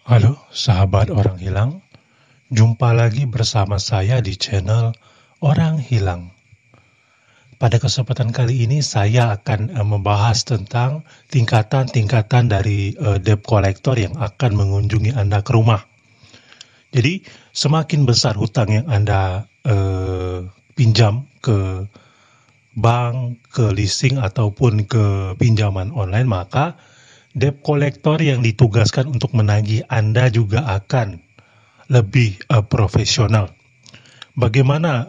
Halo, sahabat orang hilang. Jumpa lagi bersama saya di channel Orang Hilang. Pada kesempatan kali ini saya akan membahas tentang tingkatan-tingkatan dari debt collector yang akan mengunjungi Anda ke rumah. Jadi, semakin besar hutang yang Anda pinjam ke bank, ke leasing, ataupun ke pinjaman online, maka debt collector yang ditugaskan untuk menagih Anda juga akan lebih profesional. Bagaimana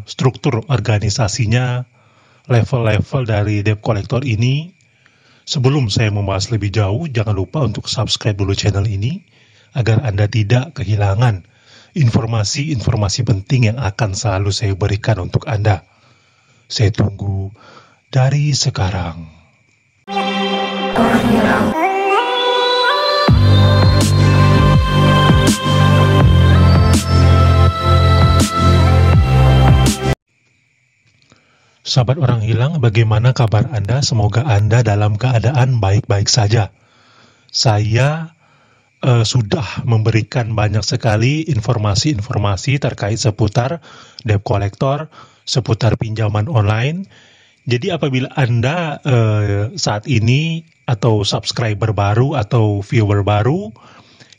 struktur organisasinya, level-level dari debt collector ini? Sebelum saya membahas lebih jauh, jangan lupa untuk subscribe dulu channel ini agar Anda tidak kehilangan informasi-informasi penting yang akan selalu saya berikan untuk Anda. Saya tunggu dari sekarang. Sahabat orang hilang, bagaimana kabar Anda? Semoga Anda dalam keadaan baik-baik saja. Saya sudah memberikan banyak sekali informasi-informasi terkait seputar debt collector, seputar pinjaman online. Jadi apabila Anda saat ini atau subscriber baru atau viewer baru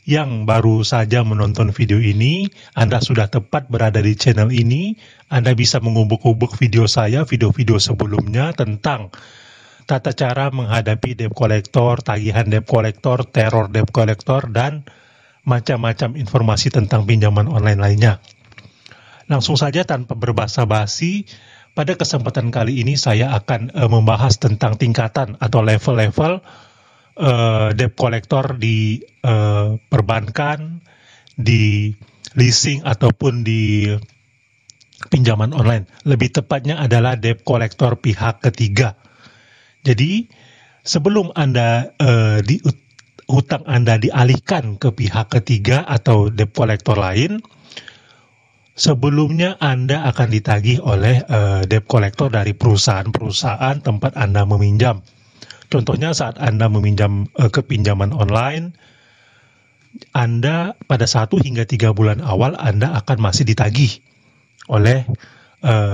yang baru saja menonton video ini, Anda sudah tepat berada di channel ini. Anda bisa mengubuk-ubuk video saya, video-video sebelumnya tentang tata cara menghadapi debt collector, tagihan debt collector, teror debt collector, dan macam-macam informasi tentang pinjaman online lainnya. Langsung saja tanpa berbasa-basi, pada kesempatan kali ini saya akan membahas tentang tingkatan atau level-level debt collector di perbankan, di leasing ataupun di pinjaman online. Lebih tepatnya adalah debt collector pihak ketiga. Jadi sebelum Anda hutang Anda dialihkan ke pihak ketiga atau debt collector lain, sebelumnya Anda akan ditagih oleh debt collector dari perusahaan-perusahaan tempat Anda meminjam. Contohnya saat Anda meminjam ke pinjaman online, Anda pada 1 hingga 3 bulan awal Anda akan masih ditagih oleh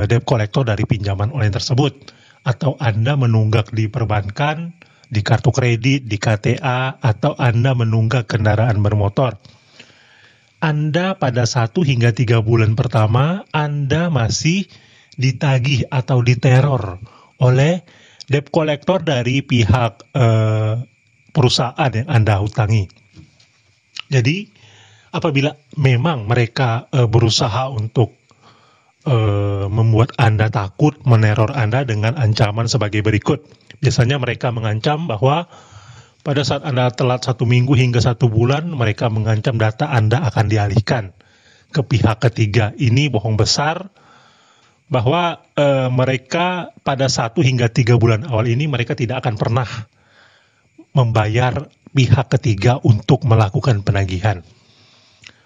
debt collector dari pinjaman online tersebut. Atau Anda menunggak di perbankan, di kartu kredit, di KTA, atau Anda menunggak kendaraan bermotor. Anda pada 1 hingga 3 bulan pertama, Anda masih ditagih atau diteror oleh debt collector dari pihak perusahaan yang Anda hutangi. Jadi, apabila memang mereka berusaha untuk membuat Anda takut, meneror Anda dengan ancaman sebagai berikut. Biasanya mereka mengancam bahwa pada saat Anda telat 1 minggu hingga 1 bulan, mereka mengancam data Anda akan dialihkan ke pihak ketiga. Ini bohong besar, bahwa mereka pada 1 hingga 3 bulan awal ini mereka tidak akan pernah membayar pihak ketiga untuk melakukan penagihan.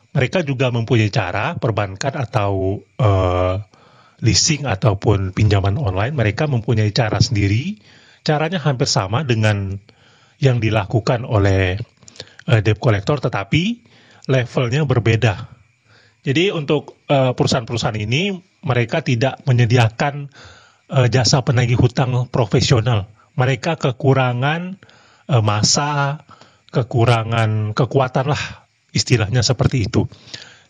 Mereka juga mempunyai cara, perbankan atau leasing ataupun pinjaman online, mereka mempunyai cara sendiri. Caranya hampir sama dengan yang dilakukan oleh debt collector, tetapi levelnya berbeda. Jadi untuk perusahaan-perusahaan ini, mereka tidak menyediakan jasa penagih hutang profesional. Mereka kekurangan masa, kekurangan kekuatan lah, istilahnya seperti itu.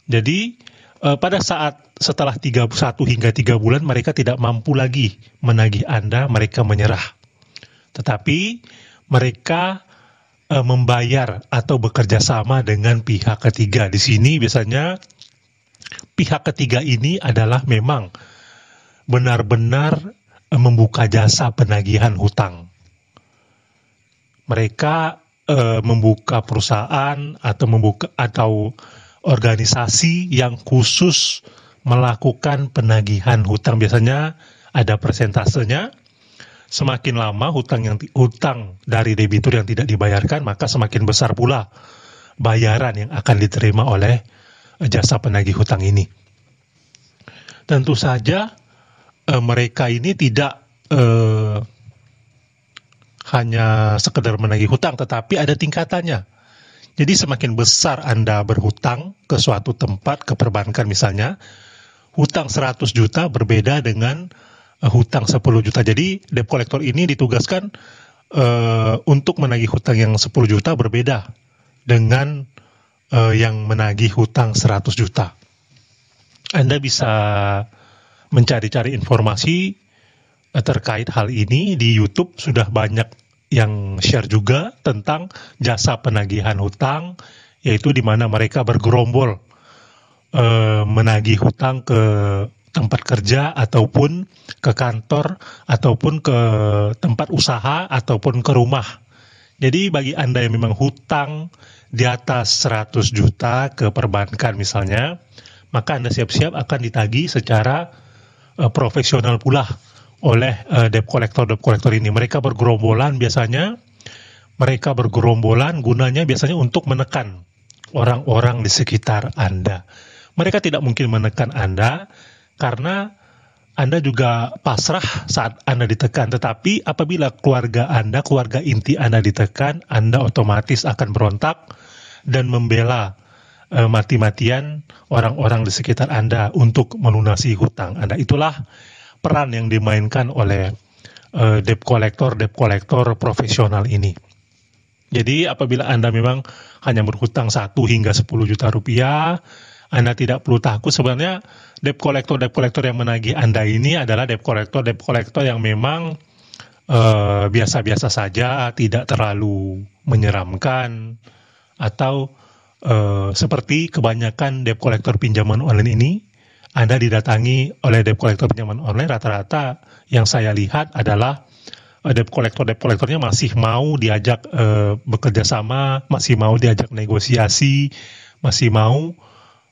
Jadi pada saat setelah 1 hingga 3 bulan mereka tidak mampu lagi menagih Anda, mereka menyerah. Tetapi mereka membayar atau bekerja sama dengan pihak ketiga. Di sini biasanya pihak ketiga ini adalah memang benar-benar membuka jasa penagihan hutang. Mereka membuka perusahaan atau organisasi yang khusus melakukan penagihan hutang. Biasanya ada persentasenya. Semakin lama hutang dari debitur yang tidak dibayarkan, maka semakin besar pula bayaran yang akan diterima oleh jasa penagih hutang ini. Tentu saja mereka ini tidak hanya sekedar menagih hutang, tetapi ada tingkatannya. Jadi semakin besar Anda berhutang ke suatu tempat, ke perbankan misalnya, hutang 100 juta berbeda dengan hutang 10 juta. Jadi debt collector ini ditugaskan untuk menagih hutang yang 10 juta berbeda dengan yang menagih hutang 100 juta. Anda bisa mencari-cari informasi terkait hal ini di YouTube, sudah banyak yang share juga tentang jasa penagihan hutang, yaitu di mana mereka bergerombol menagih hutang ke tempat kerja ataupun ke kantor ataupun ke tempat usaha ataupun ke rumah. Jadi bagi Anda yang memang hutang di atas 100 juta ke perbankan misalnya, maka Anda siap-siap akan ditagih secara profesional pula oleh debt collector ini. Mereka bergerombolan gunanya biasanya untuk menekan orang-orang di sekitar Anda. Mereka tidak mungkin menekan Anda karena Anda juga pasrah saat Anda ditekan. Tetapi apabila keluarga inti Anda ditekan, Anda otomatis akan berontak dan membela mati-matian orang-orang di sekitar Anda untuk melunasi hutang Anda. Itulah peran yang dimainkan oleh debt collector profesional ini. Jadi apabila Anda memang hanya berhutang 1 hingga 10 juta rupiah, Anda tidak perlu takut. Sebenarnya debt collector yang menagih Anda ini adalah debt collector yang memang biasa-biasa saja, tidak terlalu menyeramkan, atau seperti kebanyakan debt collector pinjaman online ini, Anda didatangi oleh debt collector pinjaman online, rata-rata yang saya lihat adalah debt collectornya masih mau diajak bekerja sama, masih mau diajak negosiasi, masih mau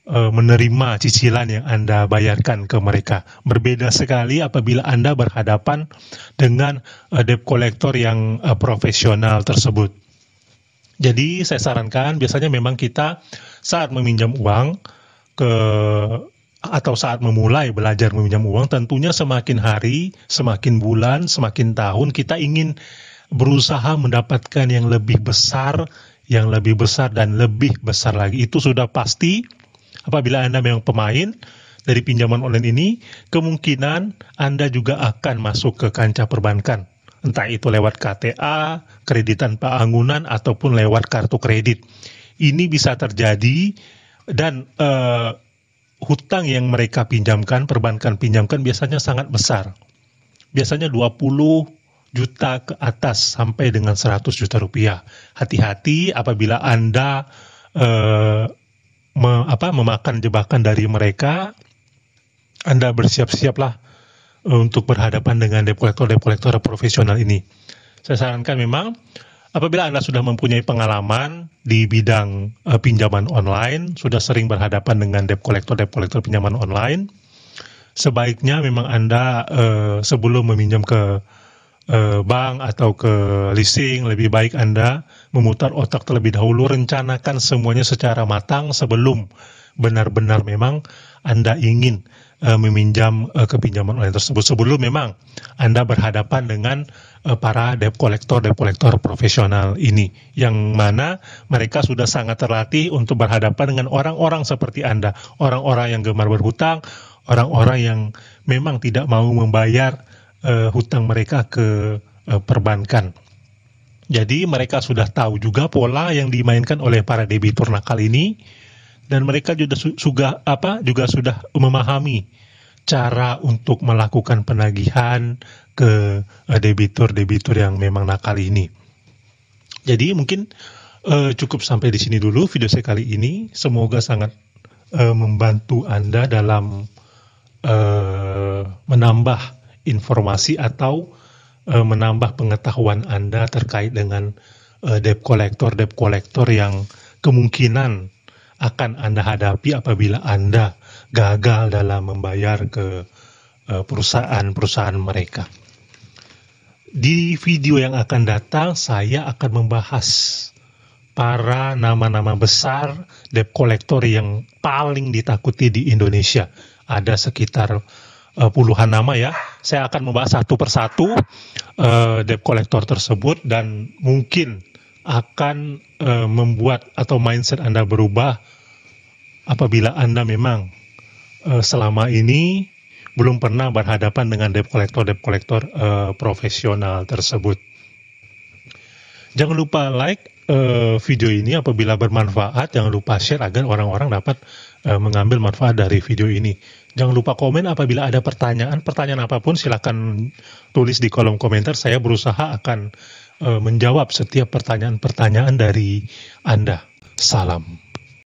menerima cicilan yang Anda bayarkan ke mereka. Berbeda sekali apabila Anda berhadapan dengan debt collector yang profesional tersebut. Jadi saya sarankan biasanya memang kita saat meminjam uang atau saat memulai belajar meminjam uang, tentunya semakin hari, semakin bulan, semakin tahun kita ingin berusaha mendapatkan yang lebih besar dan lebih besar lagi. Itu sudah pasti. Apabila Anda memang pemain dari pinjaman online ini, kemungkinan Anda juga akan masuk ke kancah perbankan. Entah itu lewat KTA, kredit tanpa anggunan, ataupun lewat kartu kredit. Ini bisa terjadi dan hutang yang mereka pinjamkan, perbankan pinjamkan biasanya sangat besar. Biasanya 20 juta ke atas sampai dengan 100 juta rupiah. Hati-hati apabila Anda memakan jebakan dari mereka, Anda bersiap-siaplah untuk berhadapan dengan debt collector profesional ini. Saya sarankan memang apabila Anda sudah mempunyai pengalaman di bidang pinjaman online, sudah sering berhadapan dengan debt collector pinjaman online, sebaiknya memang Anda sebelum meminjam ke bank atau ke leasing, lebih baik Anda memutar otak terlebih dahulu, rencanakan semuanya secara matang sebelum benar-benar memang Anda ingin meminjam ke pinjaman online tersebut, sebelum memang Anda berhadapan dengan para debt collector profesional ini, yang mana mereka sudah sangat terlatih untuk berhadapan dengan orang-orang seperti Anda, orang-orang yang gemar berhutang, orang-orang yang memang tidak mau membayar hutang mereka ke perbankan. Jadi mereka sudah tahu juga pola yang dimainkan oleh para debitur nakal ini, dan mereka juga sudah memahami cara untuk melakukan penagihan ke debitur yang memang nakal ini. Jadi mungkin cukup sampai di sini dulu video saya kali ini. Semoga sangat membantu Anda dalam menambah informasi atau menambah pengetahuan Anda terkait dengan debt collector yang kemungkinan akan Anda hadapi apabila Anda gagal dalam membayar ke perusahaan-perusahaan mereka. Di video yang akan datang, saya akan membahas para nama-nama besar debt collector yang paling ditakuti di Indonesia. Ada sekitar puluhan nama ya. Saya akan membahas satu persatu debt collector tersebut, dan mungkin akan membuat atau mindset Anda berubah apabila Anda memang selama ini belum pernah berhadapan dengan debt collector profesional tersebut. Jangan lupa like video ini apabila bermanfaat. Jangan lupa share agar orang-orang dapat mengambil manfaat dari video ini. Jangan lupa komen apabila ada pertanyaan apapun, silakan tulis di kolom komentar. Saya berusaha akan menjawab setiap pertanyaan-pertanyaan dari Anda. Salam.